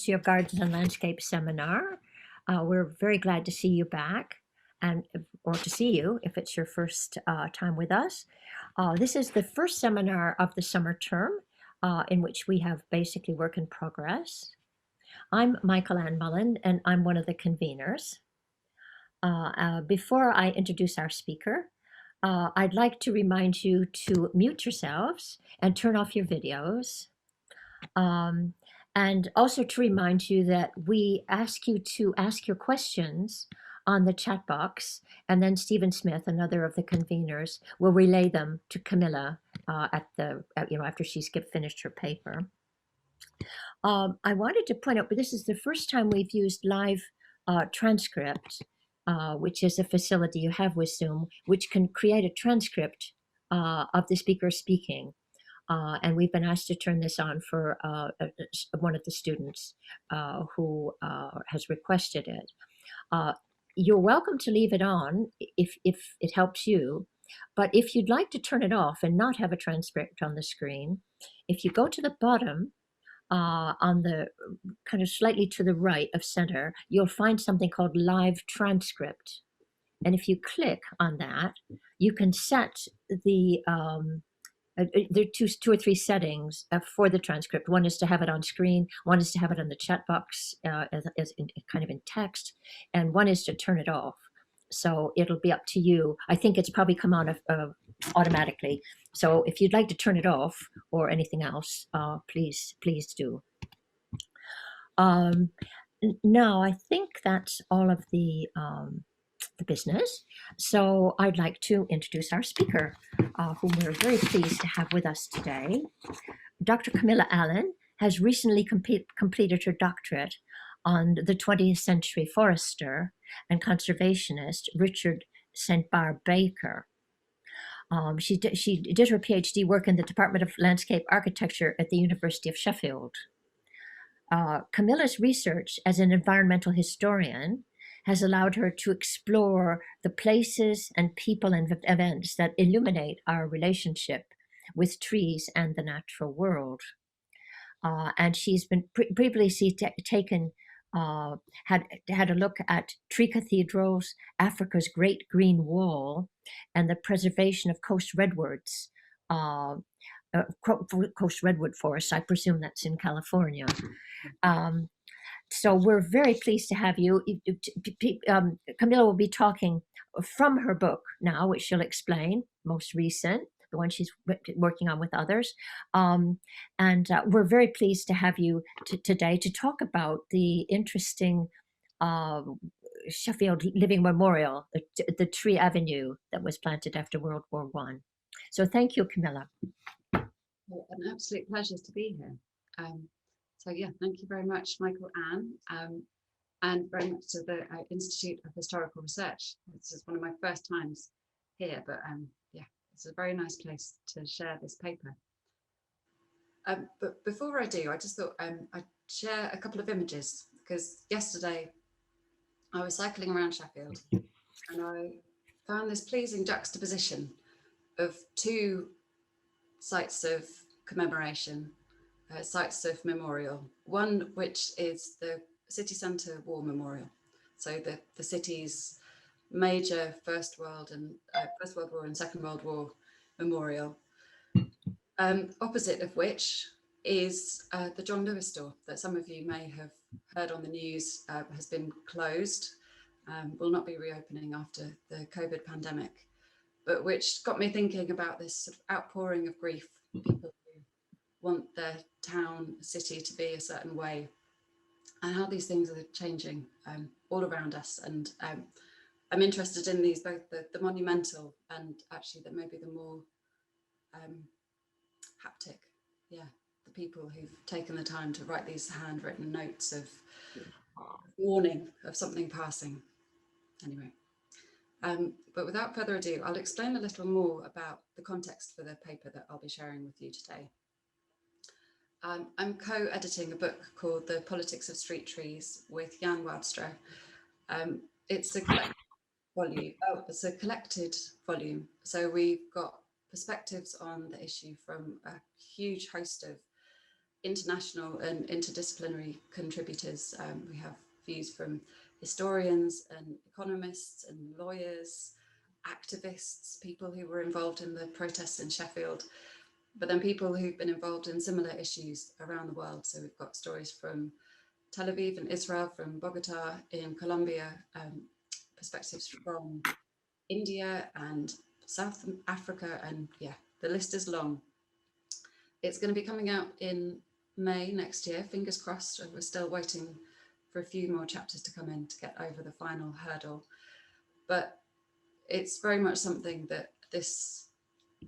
to your Gardens and Landscape seminar. We're very glad to see you back, or to see you if it's your first time with us. This is the first seminar of the summer term in which we have basically work in progress. I'm Michael Ann Mullen, and I'm one of the conveners. Before I introduce our speaker, I'd like to remind you to mute yourselves and turn off your videos. And also to remind you that we ask you to ask your questions on the chat box, and then Stephen Smith, another of the conveners, will relay them to Camilla after she's finished her paper. I wanted to point out, but this is the first time we've used live transcript, which is a facility you have with Zoom, which can create a transcript of the speaker speaking. And we've been asked to turn this on for one of the students who has requested it. You're welcome to leave it on if it helps you, but if you'd like to turn it off and not have a transcript on the screen, if you go to the bottom, on the kind of slightly to the right of center, you'll find something called Live Transcript. And if you click on that, you can set the there are two or three settings for the transcript. One is to have it on screen, one is to have it on the chat box as kind of in text, and one is to turn it off. So it'll be up to you. I think it's probably come on automatically. So if you'd like to turn it off or anything else, please do. Now, I think that's all of the business. So I'd like to introduce our speaker, whom we're very pleased to have with us today. Dr. Camilla Allen has recently completed her doctorate on the 20th century forester and conservationist Richard St. Barr Baker. She did her PhD work in the Department of Landscape Architecture at the University of Sheffield. Camilla's research as an environmental historian has allowed her to explore the places and people and events that illuminate our relationship with trees and the natural world. And she's been previously had a look at tree cathedrals, Africa's Great Green Wall, and the preservation of coast redwoods, coast redwood forests. I presume that's in California. So we're very pleased to have you. Camilla will be talking from her book now, which she'll explain, most recent, the one she's working on with others. And we're very pleased to have you today to talk about the interesting Sheffield Living Memorial, the tree avenue that was planted after World War I. So thank you, Camilla. Well, an absolute pleasure to be here. So yeah, thank you very much, Michael Ann, and very much to the Institute of Historical Research. This is one of my first times here, but yeah, it's a very nice place to share this paper. But before I do, I just thought I'd share a couple of images, because yesterday I was cycling around Sheffield and I found this pleasing juxtaposition of two sites of commemoration, sites of memorial. One which is the city centre war memorial, so the city's major First World War and Second World War memorial. Opposite of which is the John Lewis store that some of you may have heard on the news has been closed, will not be reopening after the COVID pandemic, but which got me thinking about this sort of outpouring of grief, people who want their town, city to be a certain way, and how these things are changing all around us. And I'm interested in these, both the monumental and actually maybe the more haptic, yeah, the people who've taken the time to write these handwritten notes of warning of something passing. Anyway, but without further ado, I'll explain a little more about the context for the paper that I'll be sharing with you today. I'm co-editing a book called The Politics of Street Trees with Jan Wadstra. It's a collected volume. It's a collected volume. So we've got perspectives on the issue from a huge host of international and interdisciplinary contributors. We have views from historians and economists and lawyers, activists, people who were involved in the protests in Sheffield, but then people who've been involved in similar issues around the world. So we've got stories from Tel Aviv and Israel, from Bogota in Colombia, perspectives from India and South Africa, and yeah, the list is long. It's going to be coming out in May next year, fingers crossed. We're still waiting for a few more chapters to come in to get over the final hurdle. But it's very much something that this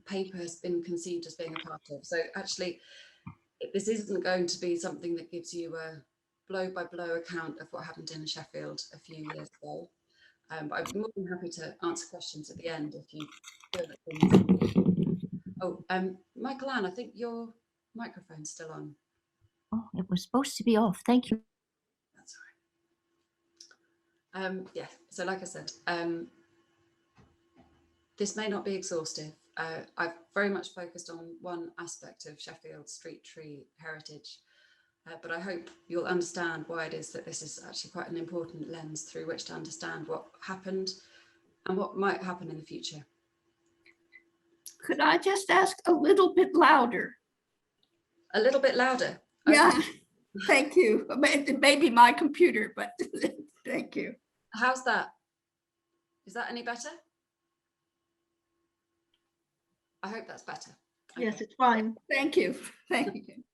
paper has been conceived as being a part of. So actually, this isn't going to be something that gives you a blow-by-blow account of what happened in Sheffield a few years ago. But I'd be more than happy to answer questions at the end if you feel that things... Oh, Michael Ann, I think your microphone's still on. Oh, it was supposed to be off. Thank you. That's all right. Yeah, so like I said, this may not be exhaustive. I've very much focused on one aspect of Sheffield's street tree heritage, but I hope you'll understand why it is that this is actually quite an important lens through which to understand what happened and what might happen in the future. Could I just ask a little bit louder? A little bit louder. Yeah, thank you. Maybe my computer, but thank you. How's that? Is that any better? I hope that's better. Yes, Okay. it's fine. Thank you. Thank you.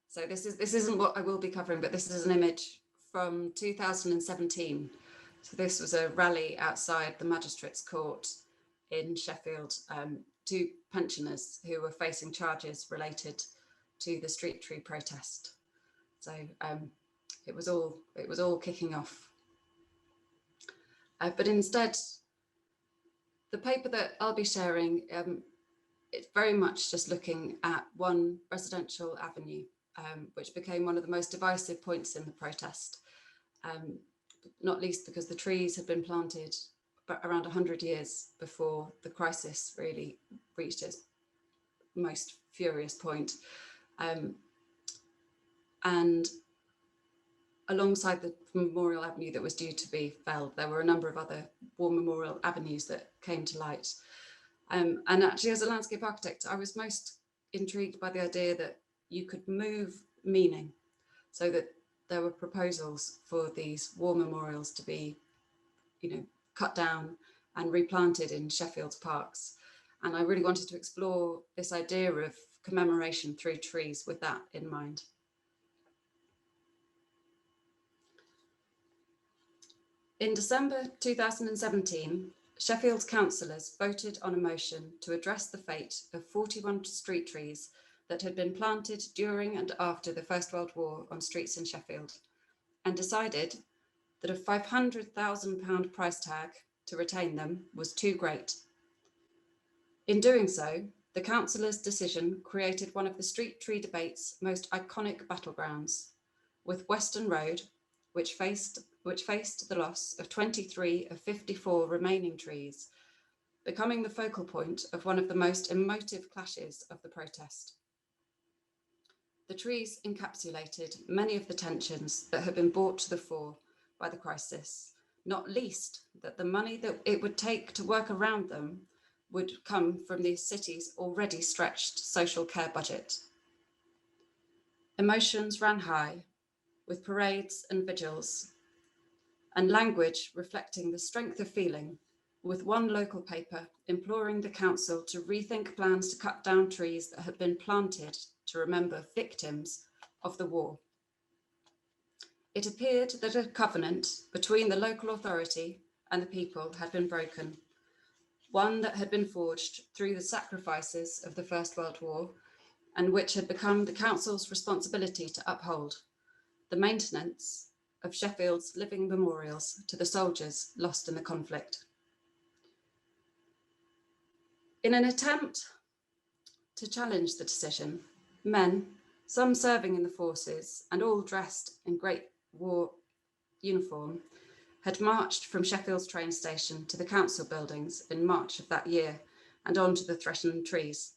So this isn't what I will be covering, but this is an image from 2017. So this was a rally outside the Magistrates' Court in Sheffield, two pensioners who were facing charges related to the street tree protest. So it was all kicking off. But instead, the paper that I'll be sharing, it's very much just looking at one residential avenue, which became one of the most divisive points in the protest, not least because the trees had been planted around 100 years before the crisis really reached its most furious point. And alongside the Memorial Avenue that was due to be felled, there were a number of other war memorial avenues that came to light. And actually, as a landscape architect, I was most intrigued by the idea that you could move meaning, so that there were proposals for these war memorials to be, cut down and replanted in Sheffield's parks. And I really wanted to explore this idea of commemoration through trees with that in mind. In December 2017, Sheffield's councillors voted on a motion to address the fate of 41 street trees that had been planted during and after the First World War on streets in Sheffield, and decided that a £500,000 price tag to retain them was too great. In doing so, the councillors' decision created one of the street tree debate's most iconic battlegrounds, with Western Road, which faced the loss of 23 of 54 remaining trees, becoming the focal point of one of the most emotive clashes of the protest. The trees encapsulated many of the tensions that had been brought to the fore by the crisis, not least that the money that it would take to work around them would come from the city's already stretched social care budget. Emotions ran high, with parades and vigils, and language reflecting the strength of feeling, with one local paper imploring the council to rethink plans to cut down trees that had been planted to remember victims of the war. It appeared that a covenant between the local authority and the people had been broken, one that had been forged through the sacrifices of the First World War, and which had become the council's responsibility to uphold: the maintenance of Sheffield's living memorials to the soldiers lost in the conflict. In an attempt to challenge the decision, men, some serving in the forces and all dressed in Great War uniform, had marched from Sheffield's train station to the council buildings in March of that year and on to the threatened trees.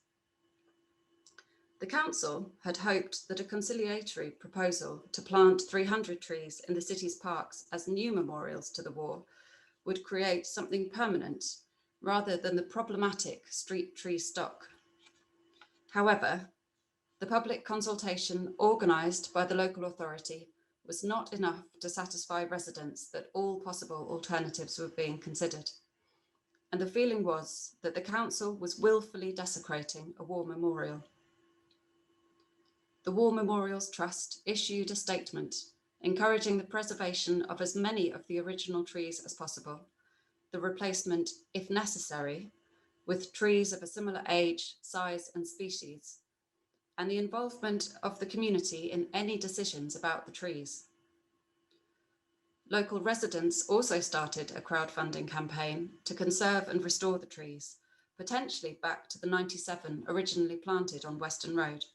The council had hoped that a conciliatory proposal to plant 300 trees in the city's parks as new memorials to the war would create something permanent rather than the problematic street tree stock. However, the public consultation organised by the local authority was not enough to satisfy residents that all possible alternatives were being considered. And the feeling was that the council was willfully desecrating a war memorial. The War Memorials Trust issued a statement encouraging the preservation of as many of the original trees as possible, the replacement, if necessary, with trees of a similar age, size, and species, and the involvement of the community in any decisions about the trees. Local residents also started a crowdfunding campaign to conserve and restore the trees, potentially back to the 97 originally planted on Weston Road,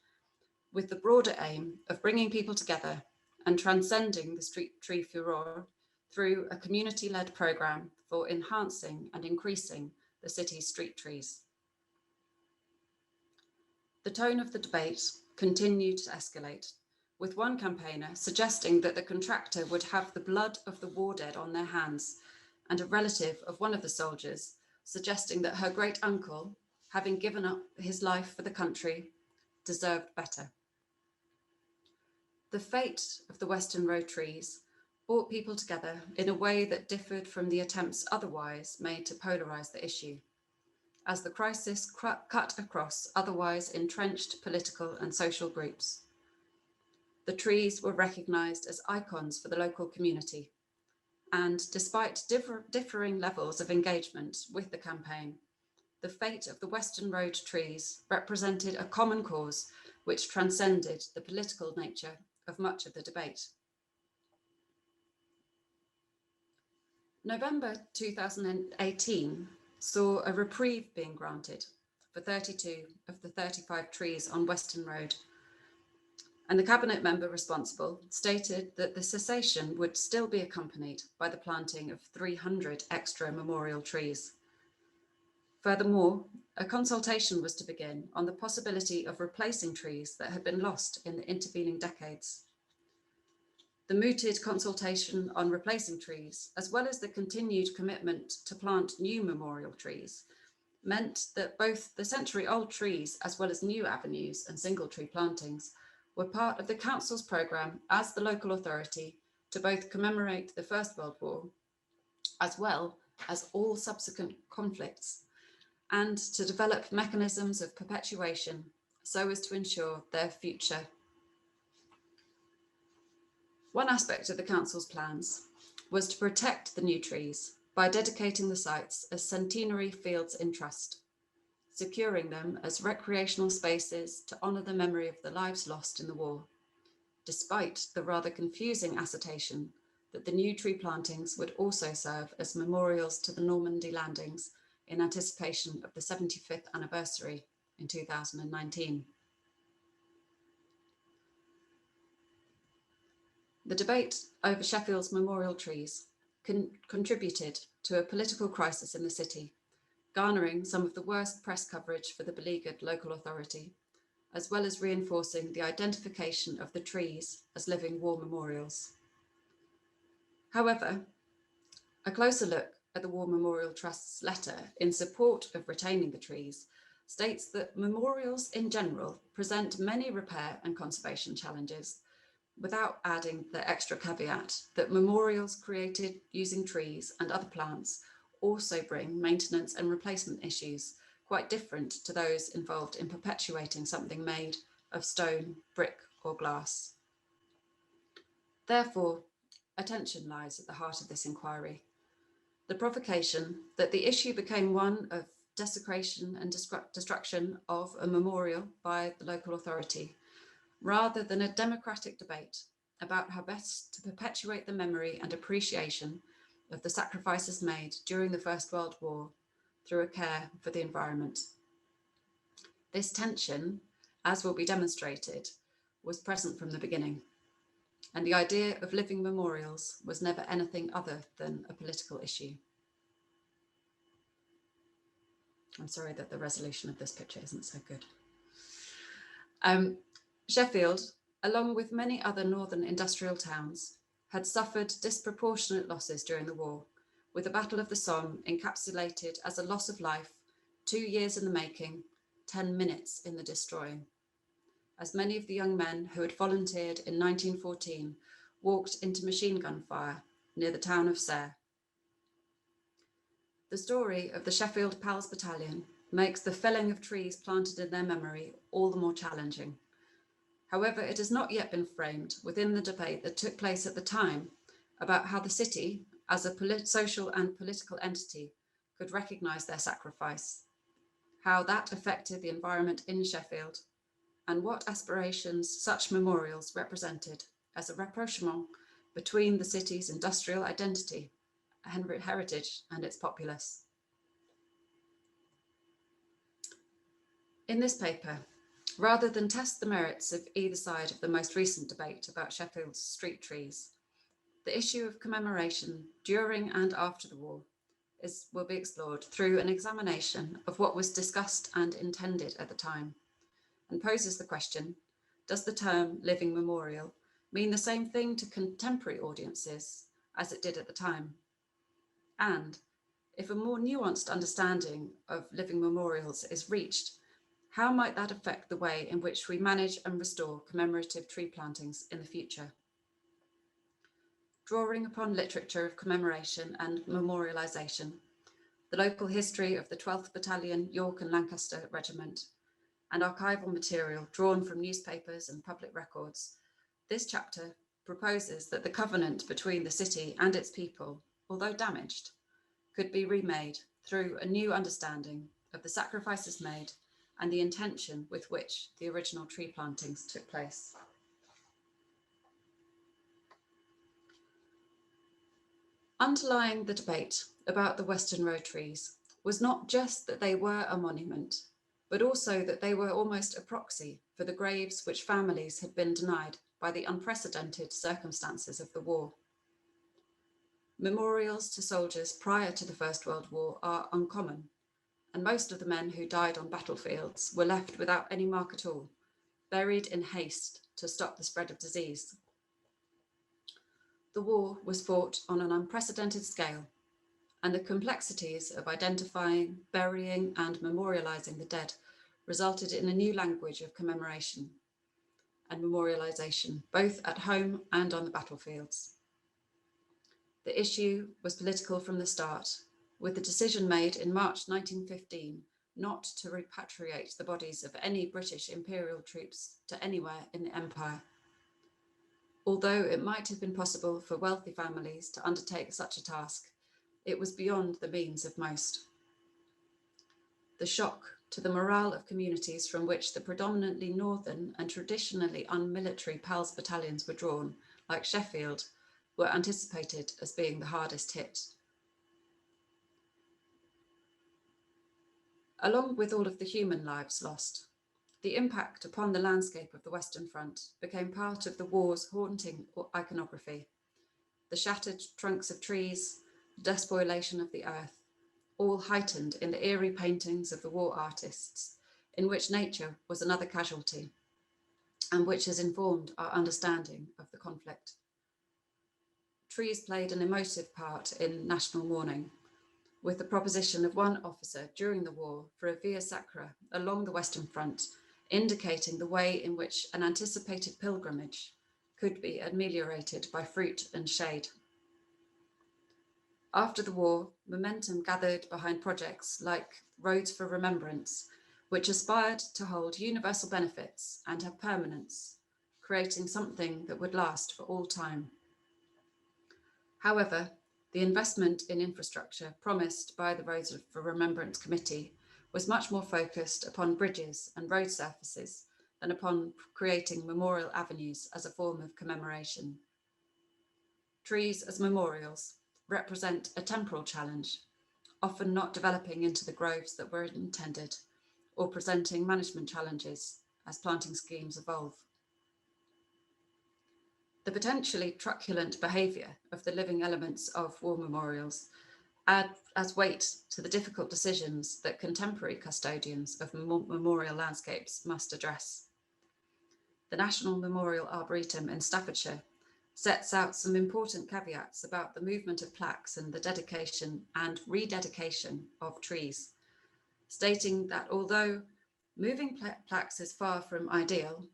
with the broader aim of bringing people together and transcending the street tree furore through a community-led programme for enhancing and increasing the city's street trees. The tone of the debate continued to escalate, with one campaigner suggesting that the contractor would have the blood of the war dead on their hands, and a relative of one of the soldiers suggesting that her great-uncle, having given up his life for the country, deserved better. The fate of the Weston Road trees brought people together in a way that differed from the attempts otherwise made to polarise the issue, as the crisis cut across otherwise entrenched political and social groups. The trees were recognised as icons for the local community, and despite differing levels of engagement with the campaign, the fate of the Weston Road trees represented a common cause which transcended the political nature of much of the debate. November 2018 saw a reprieve being granted for 32 of the 35 trees on Weston Road, and the cabinet member responsible stated that the cessation would still be accompanied by the planting of 300 extra memorial trees. Furthermore, a consultation was to begin on the possibility of replacing trees that had been lost in the intervening decades. The mooted consultation on replacing trees, as well as the continued commitment to plant new memorial trees, meant that both the century-old trees as well as new avenues and single tree plantings were part of the council's programme as the local authority to both commemorate the First World War, as well as all subsequent conflicts, and to develop mechanisms of perpetuation so as to ensure their future. One aspect of the council's plans was to protect the new trees by dedicating the sites as centenary fields in trust, securing them as recreational spaces to honour the memory of the lives lost in the war, despite the rather confusing assertion that the new tree plantings would also serve as memorials to the Normandy landings in anticipation of the 75th anniversary in 2019. The debate over Sheffield's memorial trees contributed to a political crisis in the city, garnering some of the worst press coverage for the beleaguered local authority, as well as reinforcing the identification of the trees as living war memorials. However, a closer look at the War Memorial Trust's letter in support of retaining the trees states that memorials in general present many repair and conservation challenges, without adding the extra caveat that memorials created using trees and other plants also bring maintenance and replacement issues quite different to those involved in perpetuating something made of stone, brick, or glass. Therefore, attention lies at the heart of this inquiry. The provocation that the issue became one of desecration and destruction of a memorial by the local authority, rather than a democratic debate about how best to perpetuate the memory and appreciation of the sacrifices made during the First World War through a care for the environment. This tension, as will be demonstrated, was present from the beginning, and the idea of living memorials was never anything other than a political issue. I'm sorry that the resolution of this picture isn't so good. Sheffield, along with many other northern industrial towns, had suffered disproportionate losses during the war, with the Battle of the Somme encapsulated as a loss of life, 2 years in the making, 10 minutes in the destroying, as many of the young men who had volunteered in 1914 walked into machine gun fire near the town of Serres. The story of the Sheffield Pals Battalion makes the felling of trees planted in their memory all the more challenging. However, it has not yet been framed within the debate that took place at the time about how the city, as a social and political entity, could recognise their sacrifice, how that affected the environment in Sheffield, and what aspirations such memorials represented as a rapprochement between the city's industrial identity, heritage, and its populace. In this paper, rather than test the merits of either side of the most recent debate about Sheffield's street trees, the issue of commemoration during and after the war will be explored through an examination of what was discussed and intended at the time, and poses the question, does the term living memorial mean the same thing to contemporary audiences as it did at the time? And if a more nuanced understanding of living memorials is reached, how might that affect the way in which we manage and restore commemorative tree plantings in the future? Drawing upon literature of commemoration and memorialisation, the local history of the 12th Battalion, York and Lancaster Regiment, and archival material drawn from newspapers and public records, this chapter proposes that the covenant between the city and its people, although damaged, could be remade through a new understanding of the sacrifices made and the intention with which the original tree plantings took place. Underlying the debate about the Western Road trees was not just that they were a monument, but also that they were almost a proxy for the graves which families had been denied by the unprecedented circumstances of the war. Memorials to soldiers prior to the First World War are uncommon, and most of the men who died on battlefields were left without any mark at all, buried in haste to stop the spread of disease. The war was fought on an unprecedented scale, and the complexities of identifying, burying, and memorialising the dead resulted in a new language of commemoration and memorialisation, both at home and on the battlefields. The issue was political from the start, with the decision made in March 1915 not to repatriate the bodies of any British imperial troops to anywhere in the empire. Although it might have been possible for wealthy families to undertake such a task, it was beyond the means of most. The shock to the morale of communities from which the predominantly northern and traditionally unmilitary PALS battalions were drawn, like Sheffield, were anticipated as being the hardest hit. Along with all of the human lives lost, the impact upon the landscape of the Western Front became part of the war's haunting iconography. The shattered trunks of trees, the despoilation of the earth, all heightened in the eerie paintings of the war artists, in which nature was another casualty, and which has informed our understanding of the conflict. Trees played an emotive part in national mourning, with the proposition of one officer during the war for a via sacra along the Western Front, indicating the way in which an anticipated pilgrimage could be ameliorated by fruit and shade. After the war, momentum gathered behind projects like Roads for Remembrance, which aspired to hold universal benefits and have permanence, creating something that would last for all time. However, the investment in infrastructure promised by the Roads for Remembrance Committee was much more focused upon bridges and road surfaces than upon creating memorial avenues as a form of commemoration. Trees as memorials represent a temporal challenge, often not developing into the groves that were intended, or presenting management challenges as planting schemes evolve. The potentially truculent behaviour of the living elements of war memorials adds weight to the difficult decisions that contemporary custodians of memorial landscapes must address. the National Memorial Arboretum in Staffordshire, sets out some important caveats about the movement of plaques and the dedication and rededication of trees, stating that although moving plaques is far from ideal,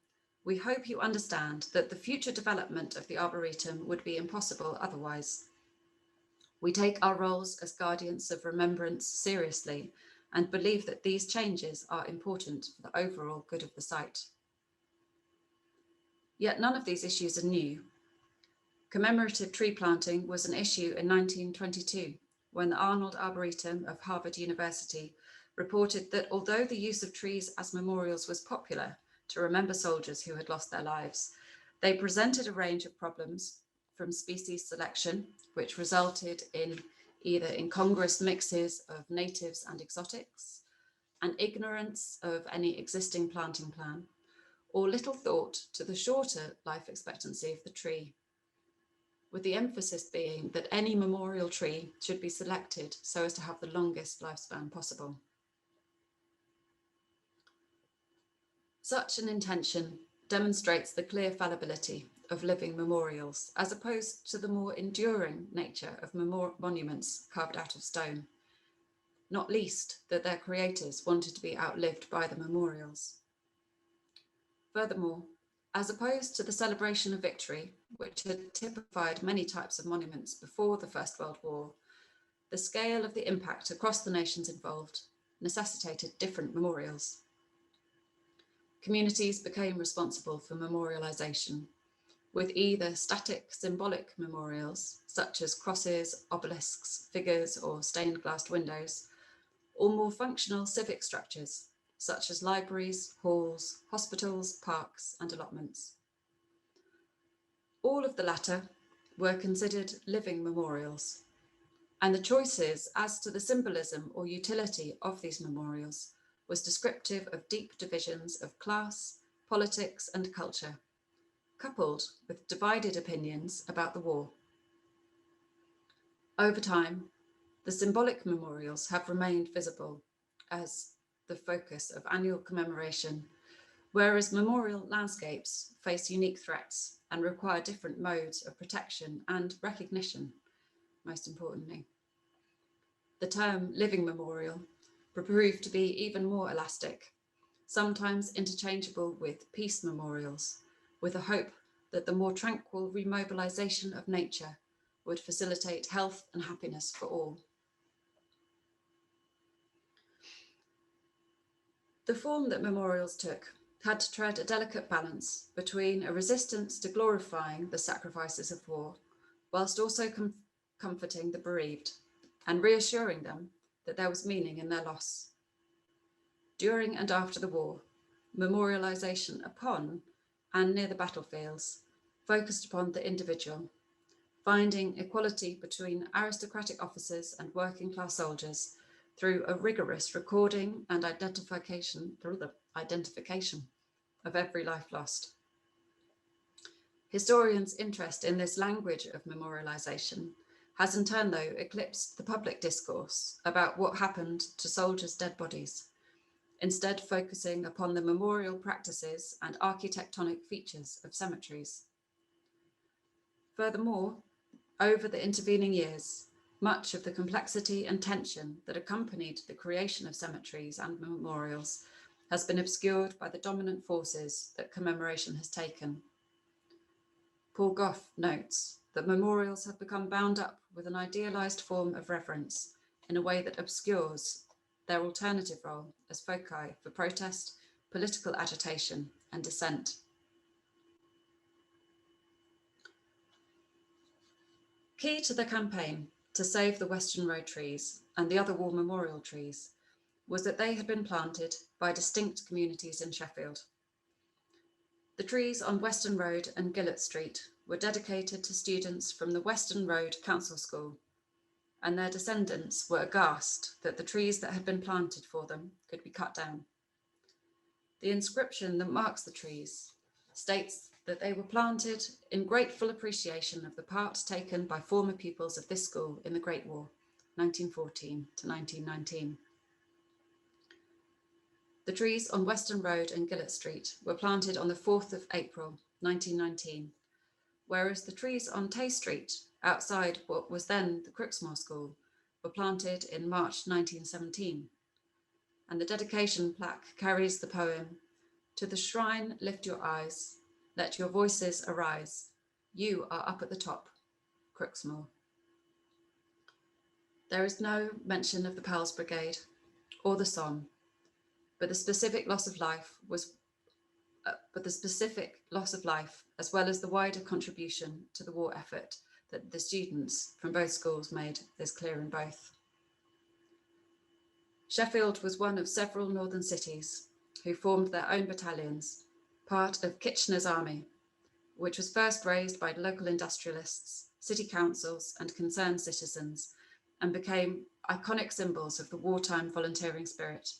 we hope you understand that the future development of the Arboretum would be impossible otherwise. We take our roles as guardians of remembrance seriously and believe that these changes are important for the overall good of the site. Yet none of these issues are new. Commemorative tree planting was an issue in 1922, when the Arnold Arboretum of Harvard University reported that although the use of trees as memorials was popular to remember soldiers who had lost their lives, they presented a range of problems, from species selection, which resulted in either incongruous mixes of natives and exotics, and ignorance of any existing planting plan, or little thought to the shorter life expectancy of the tree, with the emphasis being that any memorial tree should be selected so as to have the longest lifespan possible. Such an intention demonstrates the clear fallibility of living memorials, as opposed to the more enduring nature of monuments carved out of stone, not least that their creators wanted to be outlived by the memorials. Furthermore, as opposed to the celebration of victory, which had typified many types of monuments before the First World War, the scale of the impact across the nations involved necessitated different memorials. Communities became responsible for memorialization, with either static symbolic memorials, such as crosses, obelisks, figures, or stained glass windows, or more functional civic structures, such as libraries, halls, hospitals, parks, and allotments. All of the latter were considered living memorials, and the choices as to the symbolism or utility of these memorials was descriptive of deep divisions of class, politics, and culture, coupled with divided opinions about the war. Over time, the symbolic memorials have remained visible as the focus of annual commemoration, whereas memorial landscapes face unique threats and require different modes of protection and recognition, most importantly. The term living memorial proved to be even more elastic, sometimes interchangeable with peace memorials, with a hope that the more tranquil remobilization of nature would facilitate health and happiness for all. The form that memorials took had to tread a delicate balance between a resistance to glorifying the sacrifices of war, whilst also comforting the bereaved and reassuring them that there was meaning in their loss. During and after the war, memorialization upon and near the battlefields focused upon the individual, finding equality between aristocratic officers and working class soldiers through a rigorous recording and identification of every life lost. Historians' interest in this language of memorialization has in turn, though, eclipsed the public discourse about what happened to soldiers' dead bodies, instead focusing upon the memorial practices and architectonic features of cemeteries. Furthermore, over the intervening years, much of the complexity and tension that accompanied the creation of cemeteries and memorials has been obscured by the dominant forces that commemoration has taken. Paul Gough notes that memorials have become bound up with an idealized form of reverence in a way that obscures their alternative role as foci for protest, political agitation, and dissent. Key to the campaign to save the Western Road trees and the other war memorial trees was that they had been planted by distinct communities in Sheffield. The trees on Western Road and Gillett Street were dedicated to students from the Western Road Council School, and their descendants were aghast that the trees that had been planted for them could be cut down. The inscription that marks the trees states that they were planted in grateful appreciation of the part taken by former pupils of this school in the Great War, 1914 to 1919. The trees on Western Road and Gillett Street were planted on the 4th of April, 1919, whereas the trees on Tay Street, outside what was then the Crooksmore School, were planted in March 1917. And the dedication plaque carries the poem, "To the shrine lift your eyes, let your voices arise. You are up at the top, Crooksmore." There is no mention of the Pals Brigade or the Somme, but the specific loss of life, as well as the wider contribution to the war effort that the students from both schools made, is clear in both. Sheffield was one of several northern cities who formed their own battalions, part of Kitchener's army, which was first raised by local industrialists, city councils, and concerned citizens, and became iconic symbols of the wartime volunteering spirit.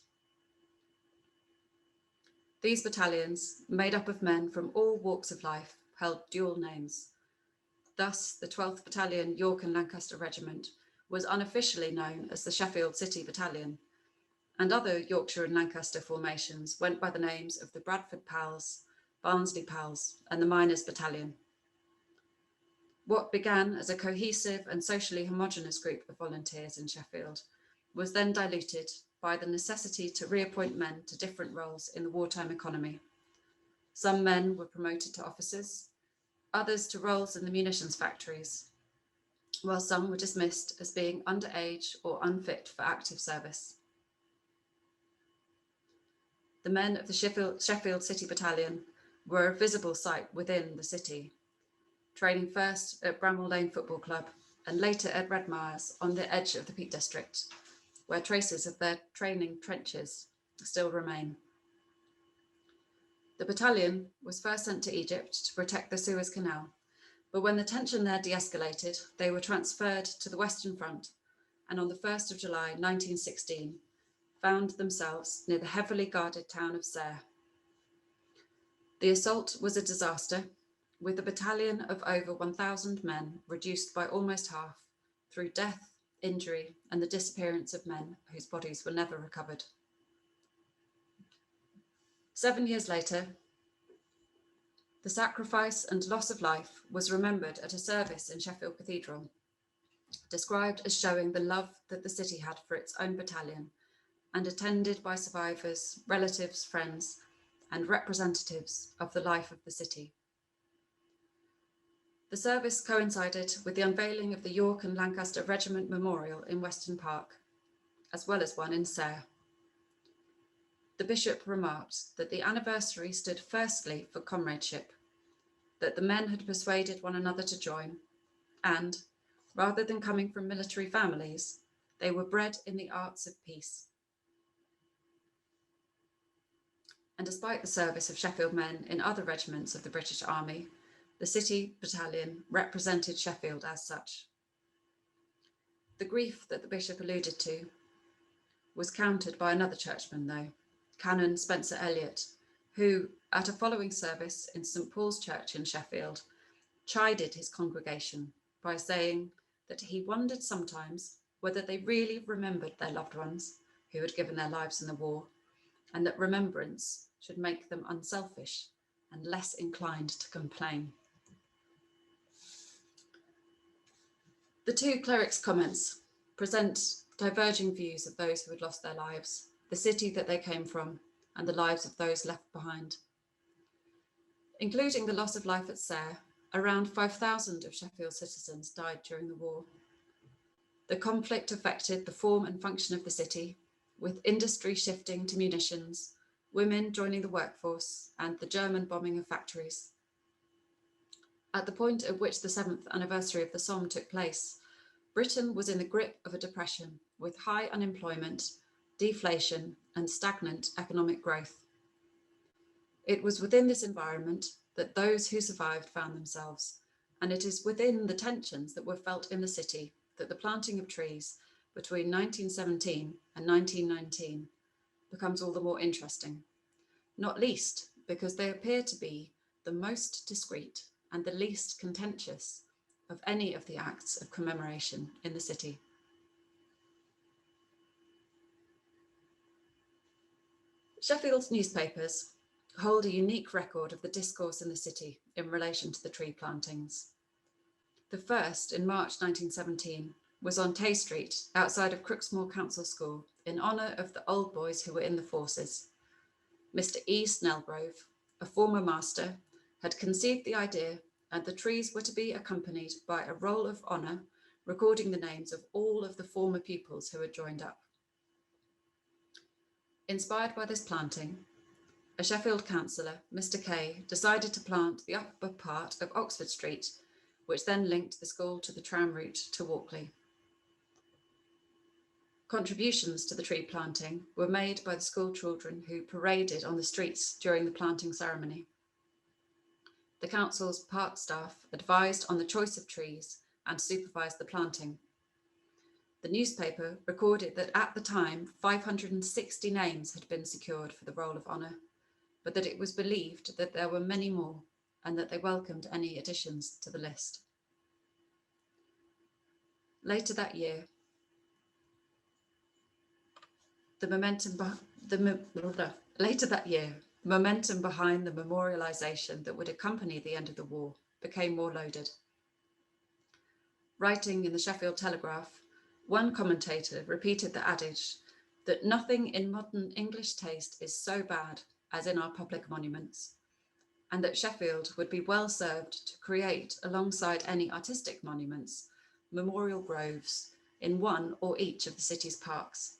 These battalions, made up of men from all walks of life, held dual names. Thus, the 12th Battalion York and Lancaster Regiment was unofficially known as the Sheffield City Battalion, and other Yorkshire and Lancaster formations went by the names of the Bradford Pals, Barnsley Pals, and the Miners Battalion. What began as a cohesive and socially homogenous group of volunteers in Sheffield was then diluted by the necessity to reappoint men to different roles in the wartime economy. Some men were promoted to officers, others to roles in the munitions factories, while some were dismissed as being underage or unfit for active service. The men of the Sheffield City Battalion were a visible sight within the city, training first at Bramall Lane Football Club and later at Redmires on the edge of the Peak District, where traces of their training trenches still remain. The battalion was first sent to Egypt to protect the Suez Canal, but when the tension there de-escalated, they were transferred to the Western Front, and on the 1st of July 1916, found themselves near the heavily guarded town of Serres. The assault was a disaster, with a battalion of over 1,000 men reduced by almost half through death, injury, and the disappearance of men whose bodies were never recovered. 7 years later, the sacrifice and loss of life was remembered at a service in Sheffield Cathedral, described as showing the love that the city had for its own battalion, and attended by survivors, relatives, friends, and representatives of the life of the city. The service coincided with the unveiling of the York and Lancaster Regiment Memorial in Weston Park, as well as one in Serres. The bishop remarked that the anniversary stood firstly for comradeship, that the men had persuaded one another to join, and, rather than coming from military families, they were bred in the arts of peace. And despite the service of Sheffield men in other regiments of the British Army, the City Battalion represented Sheffield as such. The grief that the bishop alluded to was countered by another churchman, though, Canon Spencer Elliott, who, at a following service in St. Paul's Church in Sheffield, chided his congregation by saying that he wondered sometimes whether they really remembered their loved ones who had given their lives in the war, and that remembrance should make them unselfish and less inclined to complain. The two clerics' comments present diverging views of those who had lost their lives, the city that they came from, and the lives of those left behind. Including the loss of life at Serres, around 5,000 of Sheffield's citizens died during the war. The conflict affected the form and function of the city, with industry shifting to munitions, women joining the workforce, and the German bombing of factories. At the point at which the 7th anniversary of the Somme took place, Britain was in the grip of a depression with high unemployment, deflation, and stagnant economic growth. It was within this environment that those who survived found themselves, and it is within the tensions that were felt in the city that the planting of trees between 1917 and 1919 becomes all the more interesting, not least because they appear to be the most discreet and the least contentious of any of the acts of commemoration in the city. Sheffield's newspapers hold a unique record of the discourse in the city in relation to the tree plantings. The first, in March 1917, was on Tay Street, outside of Crooksmoor Council School, in honour of the old boys who were in the forces. Mr. E. Snellgrove, a former master, had conceived the idea, and the trees were to be accompanied by a roll of honour recording the names of all of the former pupils who had joined up. Inspired by this planting, a Sheffield councillor, Mr. Kay, decided to plant the upper part of Oxford Street, which then linked the school to the tram route to Walkley. Contributions to the tree planting were made by the school children who paraded on the streets during the planting ceremony. The council's park staff advised on the choice of trees and supervised the planting. The newspaper recorded that at the time 560 names had been secured for the roll of honour, but that it was believed that there were many more and that they welcomed any additions to the list. Later that year, momentum behind the memorialisation that would accompany the end of the war became more loaded. Writing in the Sheffield Telegraph, one commentator repeated the adage that nothing in modern English taste is so bad as in our public monuments, and that Sheffield would be well served to create, alongside any artistic monuments, memorial groves in one or each of the city's parks.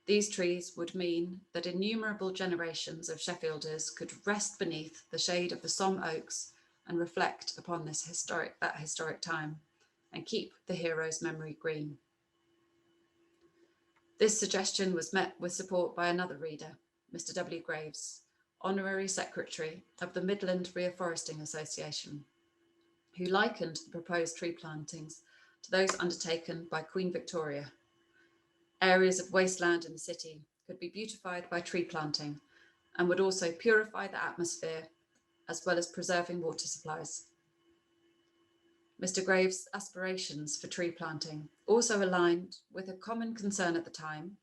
These trees would mean that innumerable generations of Sheffielders could rest beneath the shade of the Somme oaks and reflect upon that historic time and keep the hero's memory green. This suggestion was met with support by another reader, Mr. W. Graves, Honorary Secretary of the Midland Reforesting Association, who likened the proposed tree plantings to those undertaken by Queen Victoria. Areas of wasteland in the city could be beautified by tree planting and would also purify the atmosphere as well as preserving water supplies. Mr. Graves' aspirations for tree planting also aligned with a common concern at the time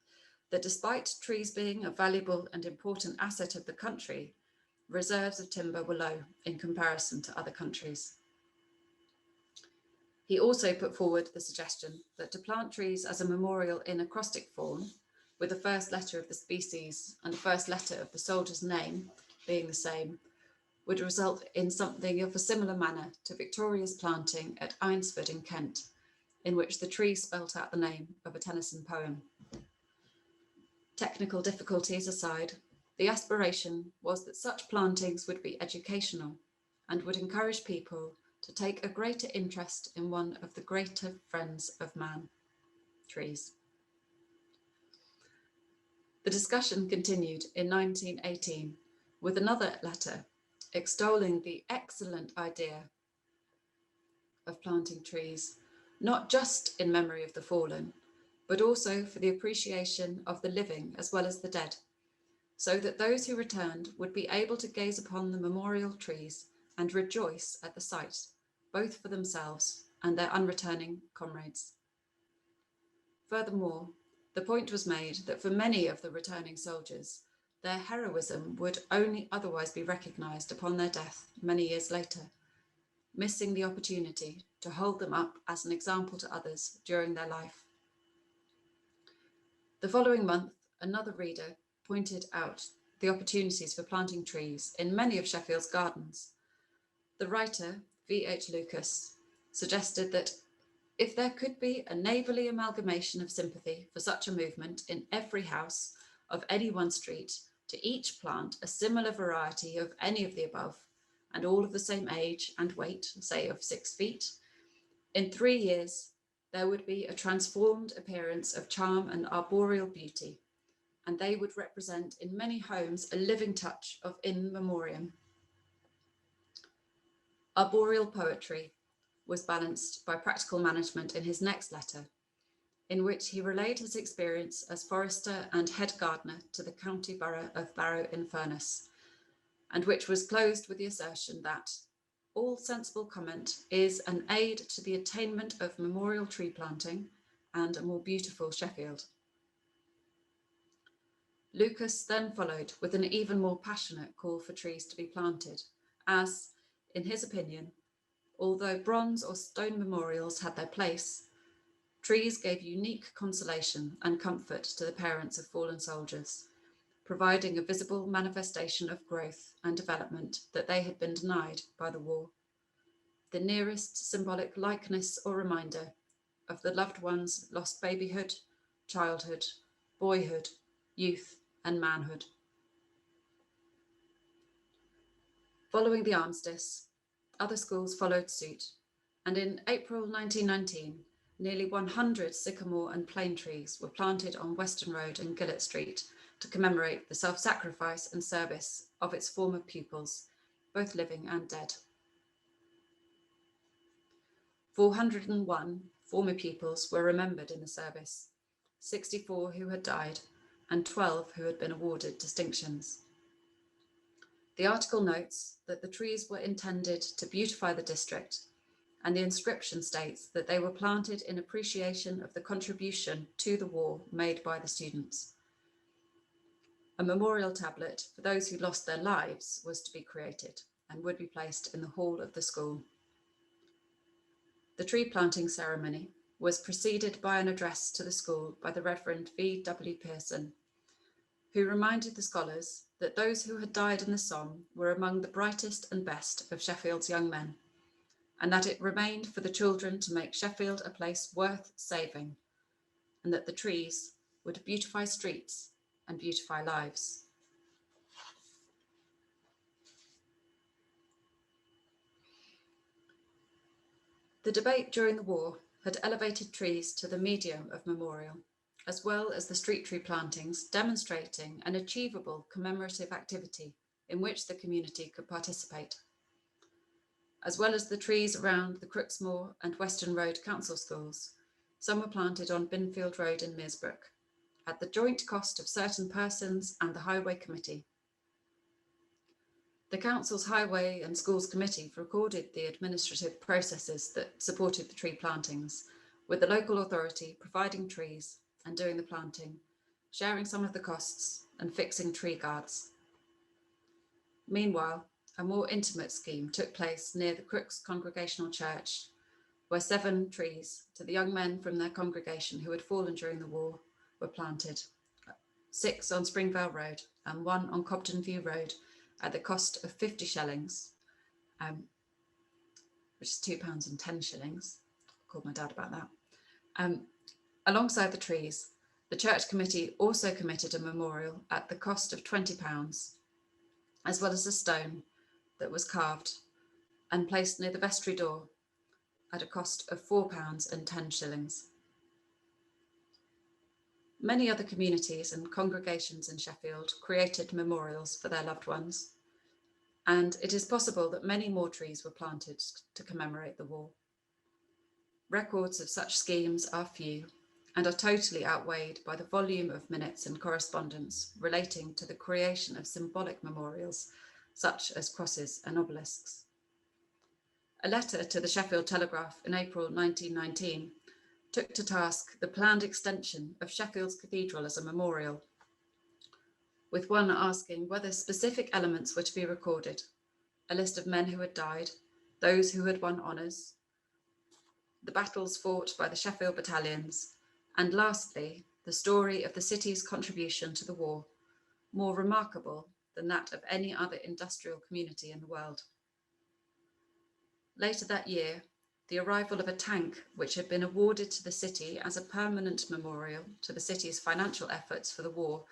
that despite trees being a valuable and important asset of the country, reserves of timber were low in comparison to other countries. He also put forward the suggestion that to plant trees as a memorial in acrostic form, with the first letter of the species and the first letter of the soldier's name being the same, would result in something of a similar manner to Victoria's planting at Eynsford in Kent, in which the tree spelt out the name of a Tennyson poem. Technical difficulties aside, the aspiration was that such plantings would be educational and would encourage people to take a greater interest in one of the greater friends of man, trees. The discussion continued in 1918 with another letter extolling the excellent idea of planting trees, not just in memory of the fallen, but also for the appreciation of the living as well as the dead, so that those who returned would be able to gaze upon the memorial trees and rejoice at the sight, both for themselves and their unreturning comrades. Furthermore, the point was made that for many of the returning soldiers, their heroism would only otherwise be recognised upon their death many years later, missing the opportunity to hold them up as an example to others during their life. The following month, another reader pointed out the opportunities for planting trees in many of Sheffield's gardens. The writer, V.H. Lucas, suggested that if there could be a neighbourly amalgamation of sympathy for such a movement in every house of any one street, to each plant a similar variety of any of the above, and all of the same age and weight, say of 6 feet, in 3 years, there would be a transformed appearance of charm and arboreal beauty, and they would represent in many homes a living touch of in memoriam. Arboreal poetry was balanced by practical management in his next letter, in which he relayed his experience as forester and head gardener to the county borough of Barrow-in-Furness, and which was closed with the assertion that all sensible comment is an aid to the attainment of memorial tree planting and a more beautiful Sheffield. Lucas then followed with an even more passionate call for trees to be planted, as, in his opinion, although bronze or stone memorials had their place, trees gave unique consolation and comfort to the parents of fallen soldiers, providing a visible manifestation of growth and development that they had been denied by the war. The nearest symbolic likeness or reminder of the loved one's lost babyhood, childhood, boyhood, youth, and manhood. Following the armistice, other schools followed suit, and in April 1919, nearly 100 sycamore and plane trees were planted on Western Road and Gillett Street to commemorate the self-sacrifice and service of its former pupils, both living and dead. 401 former pupils were remembered in the service, 64 who had died, and 12 who had been awarded distinctions. The article notes that the trees were intended to beautify the district, and the inscription states that they were planted in appreciation of the contribution to the war made by the students. A memorial tablet for those who lost their lives was to be created and would be placed in the hall of the school. The tree planting ceremony was preceded by an address to the school by the Reverend V.W. Pearson, who reminded the scholars that those who had died in the Somme were among the brightest and best of Sheffield's young men, and that it remained for the children to make Sheffield a place worth saving, and that the trees would beautify streets and beautify lives. The debate during the war had elevated trees to the medium of memorial, as well as the street tree plantings demonstrating an achievable commemorative activity in which the community could participate. As well as the trees around the Crooksmoor and Western Road council schools, some were planted on Binfield Road in Meersbrook, at the joint cost of certain persons and the Highway Committee. The council's Highway and Schools Committee recorded the administrative processes that supported the tree plantings, with the local authority providing trees and doing the planting, sharing some of the costs and fixing tree guards. Meanwhile, a more intimate scheme took place near the Crooks Congregational Church, where 7 trees to the young men from their congregation who had fallen during the war were planted, 6 on Springvale Road and 1 on Cobden View Road at the cost of 50 shillings, which is £2.10. I called my dad about that. Alongside the trees, the church committee also committed a memorial at the cost of £20, as well as a stone that was carved and placed near the vestry door at a cost of £4.10. Many other communities and congregations in Sheffield created memorials for their loved ones, and it is possible that many more trees were planted to commemorate the war. Records of such schemes are few and are totally outweighed by the volume of minutes and correspondence relating to the creation of symbolic memorials, such as crosses and obelisks. A letter to the Sheffield Telegraph in April 1919 took to task the planned extension of Sheffield's cathedral as a memorial, with one asking whether specific elements were to be recorded: a list of men who had died, those who had won honours, the battles fought by the Sheffield battalions, and lastly, the story of the city's contribution to the war, more remarkable than that of any other industrial community in the world. Later that year, the arrival of a tank which had been awarded to the city as a permanent memorial to the city's financial efforts for the war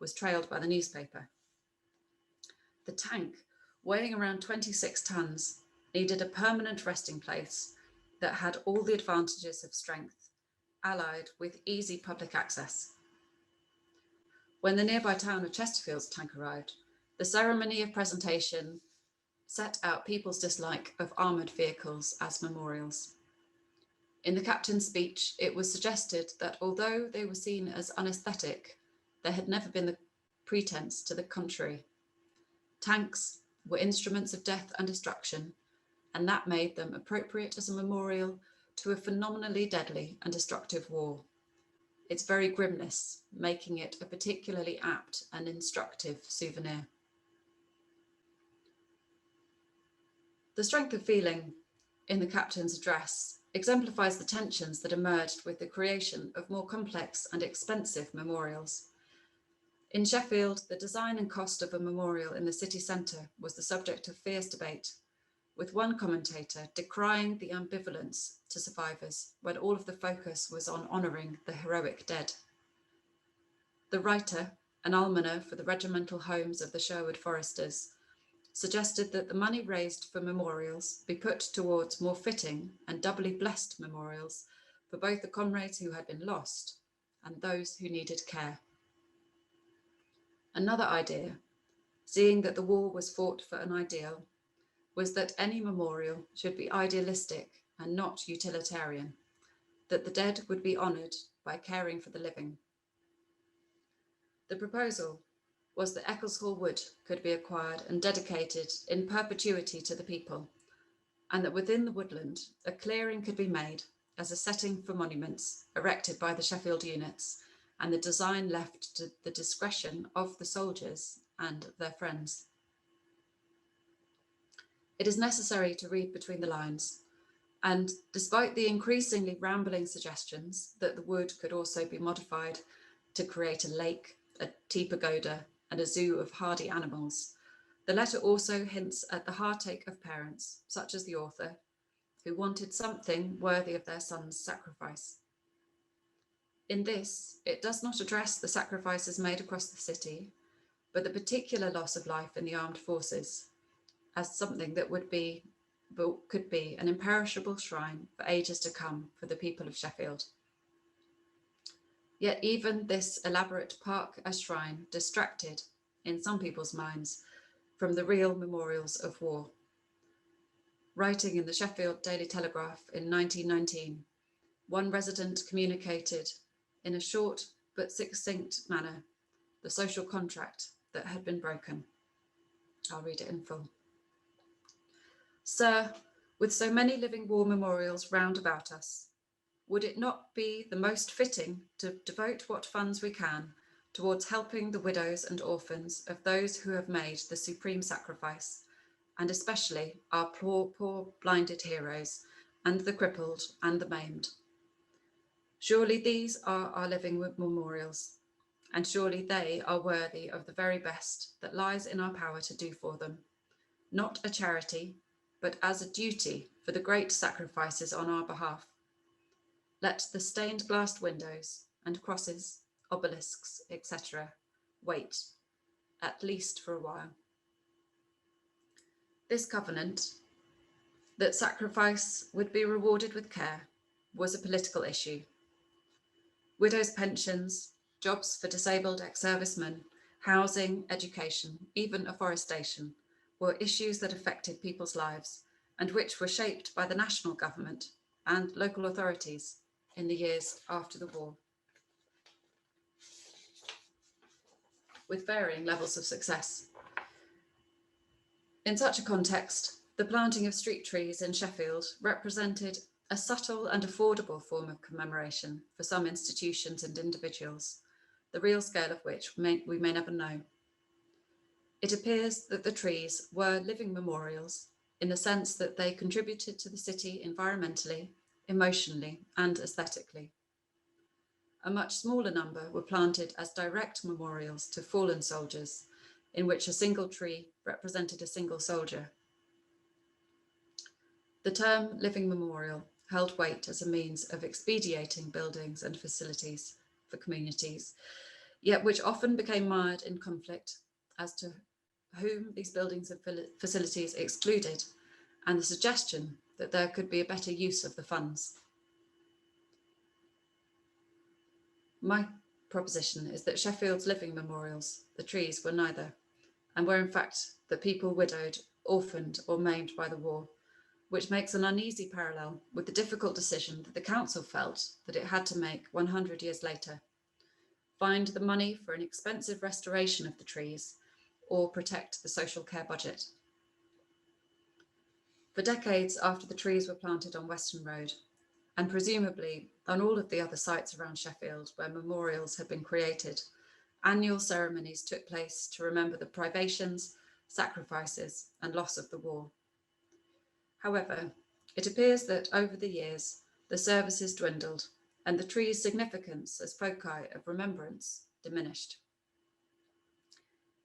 was trailed by the newspaper. The tank, weighing around 26 tons, needed a permanent resting place that had all the advantages of strength, allied with easy public access. When the nearby town of Chesterfield's tank arrived, the ceremony of presentation set out people's dislike of armoured vehicles as memorials. In the captain's speech, it was suggested that although they were seen as unaesthetic, there had never been the pretence to the contrary. Tanks were instruments of death and destruction, and that made them appropriate as a memorial to a phenomenally deadly and destructive war. its very grimness making it a particularly apt and instructive souvenir. The strength of feeling in the captain's address exemplifies the tensions that emerged with the creation of more complex and expensive memorials. In Sheffield, the design and cost of a memorial in the city centre was the subject of fierce debate, with one commentator decrying the ambivalence to survivors when all of the focus was on honouring the heroic dead. The writer, an almoner for the regimental homes of the Sherwood Foresters, suggested that the money raised for memorials be put towards more fitting and doubly blessed memorials for both the comrades who had been lost and those who needed care. Another idea, seeing that the war was fought for an ideal, was that any memorial should be idealistic and not utilitarian, that the dead would be honoured by caring for the living. The proposal was that Eccleshall Wood could be acquired and dedicated in perpetuity to the people, and that within the woodland a clearing could be made as a setting for monuments erected by the Sheffield units, and the design left to the discretion of the soldiers and their friends. It is necessary to read between the lines, and despite the increasingly rambling suggestions that the wood could also be modified to create a lake, a tea pagoda, and a zoo of hardy animals, the letter also hints at the heartache of parents, such as the author, who wanted something worthy of their son's sacrifice. In this, it does not address the sacrifices made across the city, but the particular loss of life in the armed forces as something that could be an imperishable shrine for ages to come for the people of Sheffield. Yet even this elaborate park as shrine distracted, in some people's minds, from the real memorials of war. Writing in the Sheffield Daily Telegraph in 1919, one resident communicated in a short but succinct manner the social contract that had been broken. I'll read it in full. Sir, with so many living war memorials round about us, would it not be the most fitting to devote what funds we can towards helping the widows and orphans of those who have made the supreme sacrifice, and especially our poor blinded heroes, and the crippled and the maimed? Surely these are our living memorials, and surely they are worthy of the very best that lies in our power to do for them, not a charity, but as a duty for the great sacrifices on our behalf. Let the stained glass windows and crosses, obelisks, etc. wait, at least for a while. This covenant, that sacrifice would be rewarded with care, was a political issue. Widows' pensions, jobs for disabled ex-servicemen, housing, education, even afforestation, were issues that affected people's lives and which were shaped by the national government and local authorities in the years after the war, with varying levels of success. In such a context, the planting of street trees in Sheffield represented a subtle and affordable form of commemoration for some institutions and individuals, the real scale of which we may never know. It appears that the trees were living memorials in the sense that they contributed to the city environmentally, emotionally, and aesthetically. A much smaller number were planted as direct memorials to fallen soldiers, in which a single tree represented a single soldier. The term living memorial held weight as a means of expediting buildings and facilities for communities, yet which often became mired in conflict as to whom these buildings and facilities excluded, and the suggestion that there could be a better use of the funds. My proposition is that Sheffield's living memorials, the trees, were neither, and were in fact the people widowed, orphaned, or maimed by the war, which makes an uneasy parallel with the difficult decision that the council felt that it had to make 100 years later: find the money for an expensive restoration of the trees or protect the social care budget. For decades after the trees were planted on Western Road, and presumably on all of the other sites around Sheffield where memorials had been created, annual ceremonies took place to remember the privations, sacrifices, and loss of the war. However, it appears that over the years, the services dwindled and the tree's significance as foci of remembrance diminished.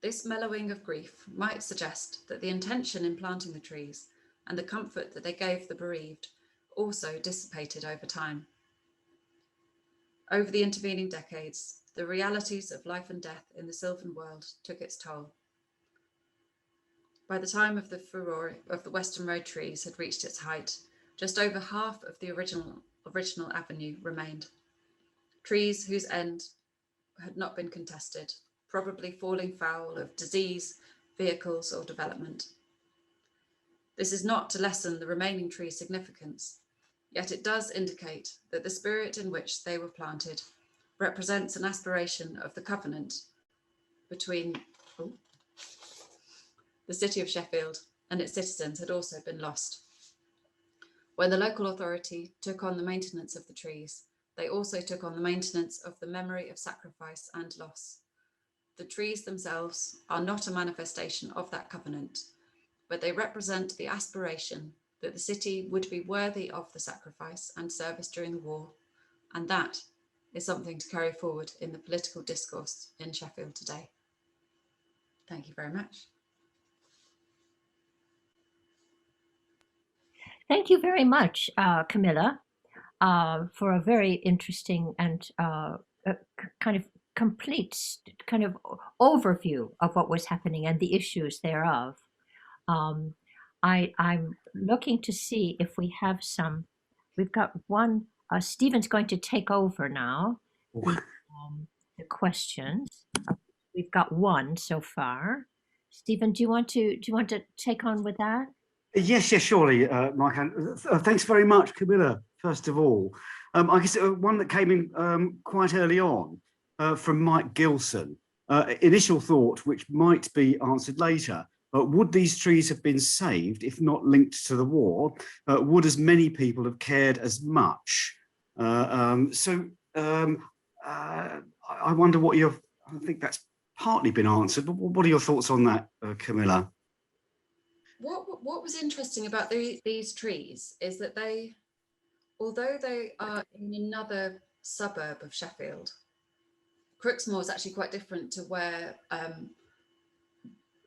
This mellowing of grief might suggest that the intention in planting the trees and the comfort that they gave the bereaved also dissipated over time. Over the intervening decades, the realities of life and death in the sylvan world took its toll. By the time of the furore of the Western Road trees had reached its height, just over half of the original avenue remained. Trees whose end had not been contested, probably falling foul of disease, vehicles, or development. This is not to lessen the remaining tree's significance, yet it does indicate that the spirit in which they were planted represents an aspiration of the covenant between the city of Sheffield and its citizens had also been lost. When the local authority took on the maintenance of the trees, they also took on the maintenance of the memory of sacrifice and loss. The trees themselves are not a manifestation of that covenant, but they represent the aspiration that the city would be worthy of the sacrifice and service during the war, and that is something to carry forward in the political discourse in Sheffield today. Thank you very much. Thank you very much, Camilla, for a very interesting and kind of complete kind of overview of what was happening and the issues thereof. I'm looking to see if we have some. We've got one. Stephen's going to take over now the questions. We've got one so far. Stephen, do you want to take on with that? Yes, surely, Mike. Thanks very much, Camilla, first of all. I guess one that came in quite early on from Mike Gilson. Initial thought, which might be answered later, would these trees have been saved if not linked to the war? Would as many people have cared as much? I wonder what I think that's partly been answered, but what are your thoughts on that, Camilla? What was interesting about these trees is that although they are in another suburb of Sheffield, Crooksmoor is actually quite different to where